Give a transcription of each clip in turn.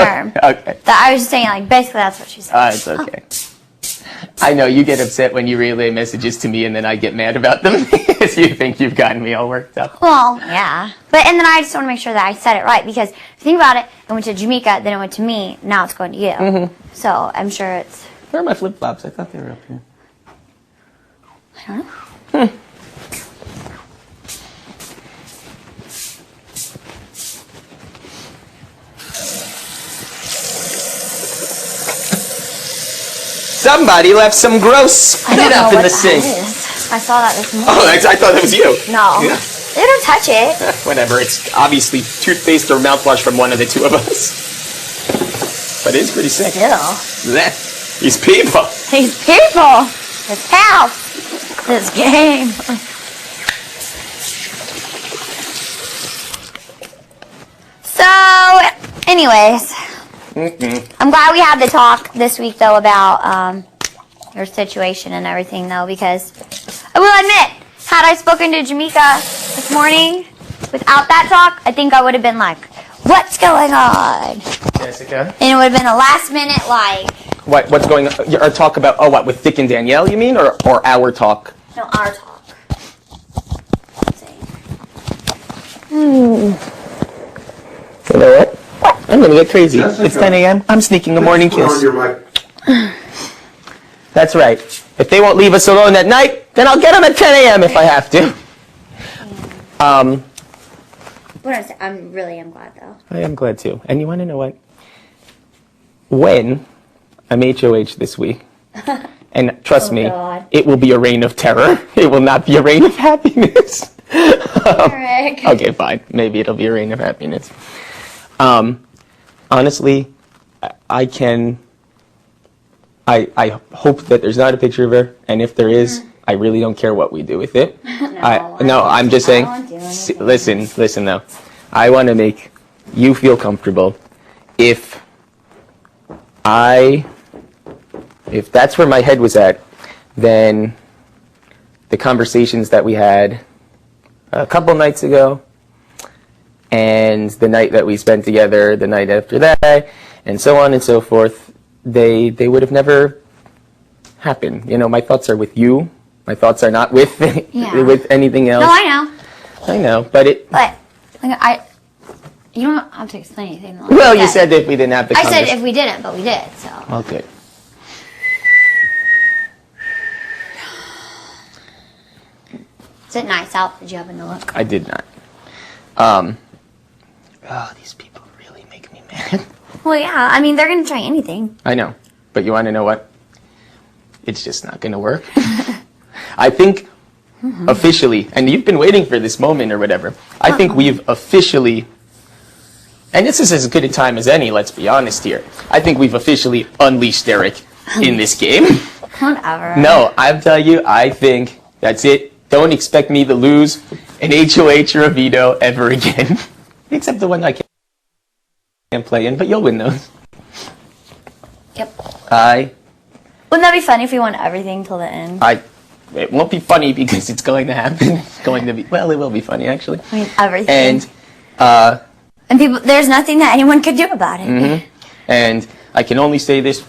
term. Okay. I was just saying, like, basically that's what she said. It's okay. I know you get upset when you relay messages to me and then I get mad about them because you think you've gotten me all worked up. Well, yeah. And then I just want to make sure that I said it right because if you think about it, it went to Jamaica, then it went to me, now it's going to you. Mm-hmm. So I'm sure it's... Where are my flip-flops? I thought they were up here. I don't know. Somebody left some gross spit up in the sink. I saw that this morning. Oh, I thought that was you. No. Yeah. They don't touch it. Whatever. It's obviously toothpaste or mouthwash from one of the two of us. But it is pretty sick. Ew. These people. These people. This house. This game. So, anyways. I'm glad we had the talk this week, though, about your situation and everything, though, because I will admit, had I spoken to Jamaica this morning without that talk, I think I would have been like, what's going on? Jessica? And it would have been a last minute, like... What's going on? Our talk about, with Dick and Danielle, you mean, or our talk? No, our talk. You know what? I'm going to get crazy. Jessica. It's 10 a.m. I'm sneaking a morning kiss. That's right. If they won't leave us alone at night, then I'll get them at 10 a.m. if I have to. I'm glad, though. I am glad, too. And you want to know what? When I'm HOH this week, and trust me, God. it will be a reign of terror. It will not be a reign of happiness. Eric. Okay, fine. Maybe it'll be a reign of happiness. Honestly, I hope that there's not a picture of her, and if there is, I really don't care what we do with it. I'm just saying, listen though. I want to make you feel comfortable. If that's where my head was at, then the conversations that we had a couple nights ago, and the night that we spent together, the night after that, and so on and so forth, they would have never happened. You know, my thoughts are with you. My thoughts are not with with anything else. No, I know, but you don't have to explain anything. Well, you said if we didn't have the I said if we didn't, but we did, so. Well, good. Is it nice out? Did you happen to look? I did not. These people really make me mad. Well, yeah. I mean, they're going to try anything. I know. But you want to know what? It's just not going to work. I think officially, and you've been waiting for this moment or whatever, I think we've officially, and this is as good a time as any, let's be honest here, I think we've officially unleashed Eric in this game. Whatever. No, I'll tell you, I think that's it. Don't expect me to lose an HOH or a veto ever again. Except the one I can't play in, but you'll win those. Yep. Wouldn't that be funny if we won everything till the end? It won't be funny because it's going to happen. It's going to be, well, it will be funny actually. I mean, everything. And people, there's nothing that anyone could do about it. Mm-hmm. And I can only say this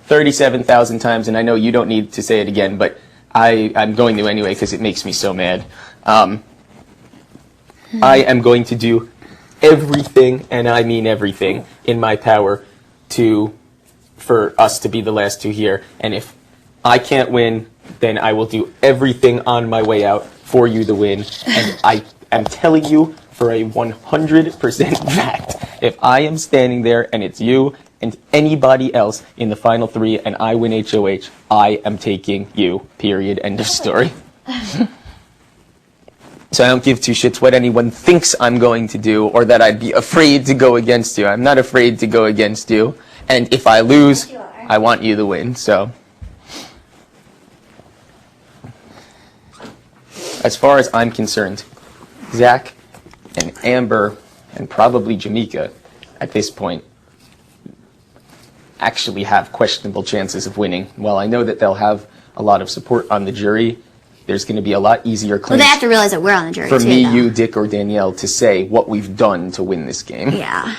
37,000 times, and I know you don't need to say it again, but I'm going to anyway because it makes me so mad. I am going to do everything, and I mean everything, in my power for us to be the last two here. And if I can't win, then I will do everything on my way out for you to win. And I am telling you for a 100% fact, if I am standing there and it's you and anybody else in the final three and I win HOH, I am taking you, period, end of story. So I don't give two shits what anyone thinks I'm going to do or that I'd be afraid to go against you. I'm not afraid to go against you. And if I lose, I want you to win. So as far as I'm concerned, Zach and Amber and probably Jamaica at this point actually have questionable chances of winning. While I know that they'll have a lot of support on the jury, there's going to be a lot easier claims. Well, they have to realize that we're on the jury, for too, me, though. you, Dick, or Danielle to say what we've done to win this game. Yeah.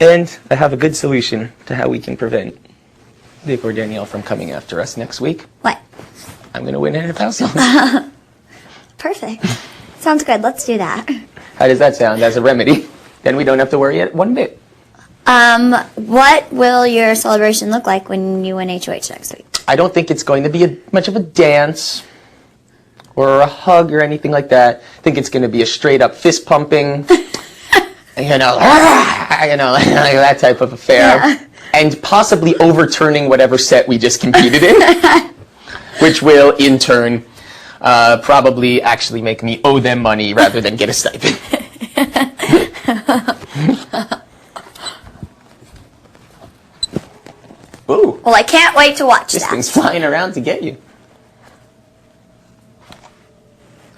And I have a good solution to how we can prevent Vic or Danielle from coming after us next week. What? I'm going to win it at House Songs. Perfect. Sounds good. Let's do that. How does that sound as a remedy? Then we don't have to worry it one bit. What will your celebration look like when you win HOH next week? I don't think it's going to be much of a dance or a hug or anything like that. I think it's going to be a straight up fist pumping, that type of affair. Yeah. And possibly overturning whatever set we just competed in, which will in turn probably actually make me owe them money rather than get a stipend. Ooh. Well, I can't wait to watch This that. thing's flying around to get you.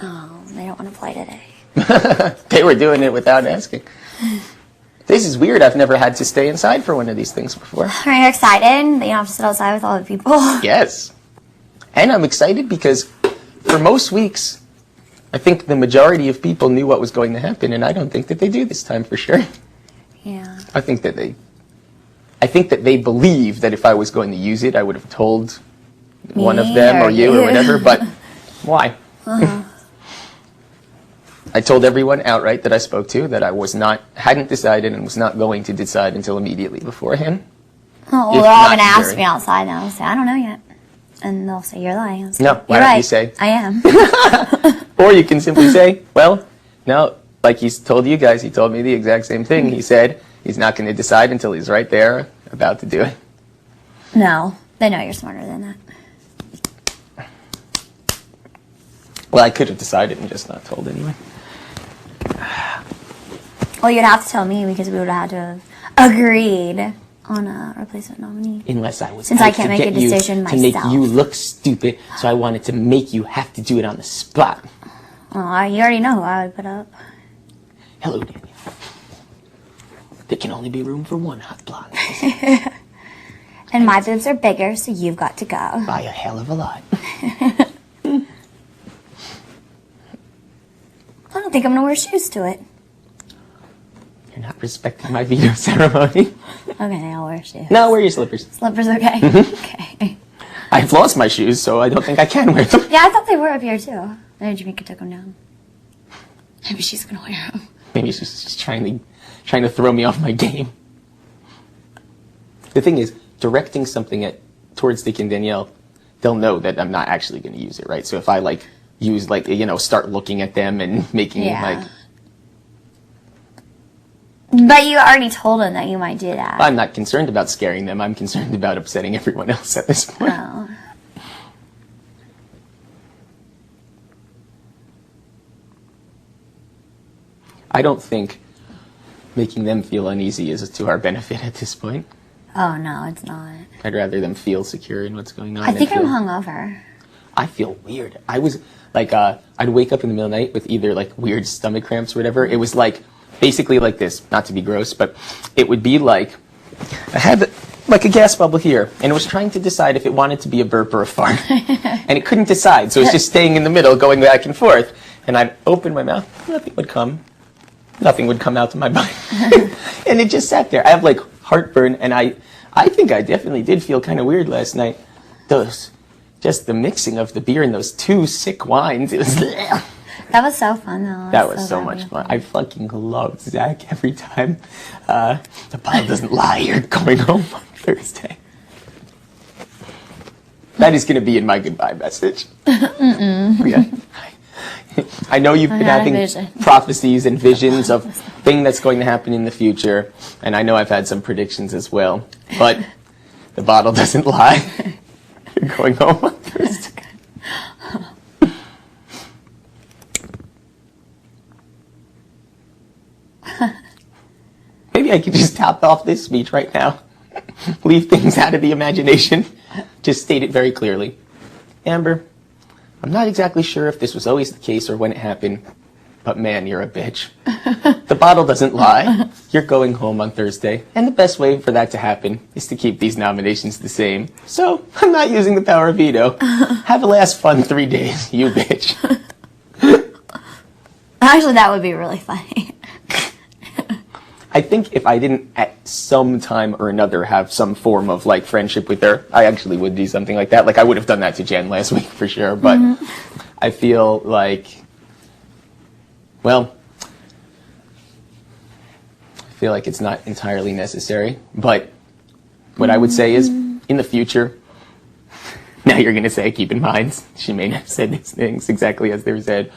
Oh, they don't want to play today. They were doing it without asking. This is weird. I've never had to stay inside for one of these things before. Are you excited that you don't have to sit outside with all the people? Yes. And I'm excited because for most weeks, I think the majority of people knew what was going to happen, and I don't think that they do this time for sure. Yeah. I think that they believe that if I was going to use it, I would have told one of them or you or whatever, but why? I told everyone outright that I spoke to that I hadn't decided and was not going to decide until immediately beforehand. Oh, well, they're all going to ask me outside now. I'll say, I don't know yet. And they'll say, you're lying. Say, No, why you're don't right. you say? I am. Or you can simply say, well, no, like he's told you guys, he told me the exact same thing. He said he's not going to decide until he's right there about to do it. No, they know you're smarter than that. Well, I could have decided and just not told anyway. Well, you'd have to tell me because we would have had to have agreed on a replacement nominee. Unless I was Since I can't make a decision to make myself. you look stupid, so I wanted to make you have to do it on the spot. Oh, you already know who I would put up. Hello, Daniel. There can only be room for one hot blonde. And my boobs are bigger, so you've got to go. By a hell of a lot. I don't think I'm going to wear shoes to it. You're not respecting my veto ceremony. Okay, I'll wear shoes. No, wear your slippers. Slippers, okay? Mm-hmm. Okay. I've lost my shoes, so I don't think I can wear them. Yeah, I thought they were up here, too. Then Jamaica took them down. Maybe she's going to wear them. Maybe she's just trying to throw me off my game. The thing is, directing something towards Dick and Danielle, they'll know that I'm not actually going to use it, right? So if I start looking at them and making But you already told them that you might do that. I'm not concerned about scaring them. I'm concerned about upsetting everyone else at this point. Oh. I don't think making them feel uneasy is to our benefit at this point. Oh, no, it's not. I'd rather them feel secure in what's going on. I think I'm hungover. I feel weird. I was like, I'd wake up in the middle of the night with either like weird stomach cramps or whatever. It was like basically like this, not to be gross, but it would be like I had like a gas bubble here, and it was trying to decide if it wanted to be a burp or a fart, and it couldn't decide, so it was just staying in the middle, going back and forth. And I'd open my mouth, nothing would come out of my body, and it just sat there. I have like heartburn, and I think I definitely did feel kind of weird last night. Just the mixing of the beer and those two sick wines, it was. That was so fun, though. That was so much fun. I fucking loved Zach every time. The bottle doesn't lie. You're going home on Thursday. That is going to be in my goodbye message. Yeah. I know you've been having prophecies and visions of things that's going to happen in the future, and I know I've had some predictions as well, but the bottle doesn't lie. You're going home on Thursday. Maybe I could just top off this speech right now. Leave things out of the imagination. Just state it very clearly. Amber, I'm not exactly sure if this was always the case or when it happened, but man, you're a bitch. The bottle doesn't lie. You're going home on Thursday, and the best way for that to happen is to keep these nominations the same. So, I'm not using the power of veto. Have a last fun 3 days, you bitch. Actually, that would be really funny. I think if I didn't at some time or another have some form of like friendship with her, I actually would do something like that. Like I would have done that to Jen last week for sure, but I feel like, well, it's not entirely necessary. But what I would say is, in the future, now you're going to say, keep in mind, she may not have said these things exactly as they were said.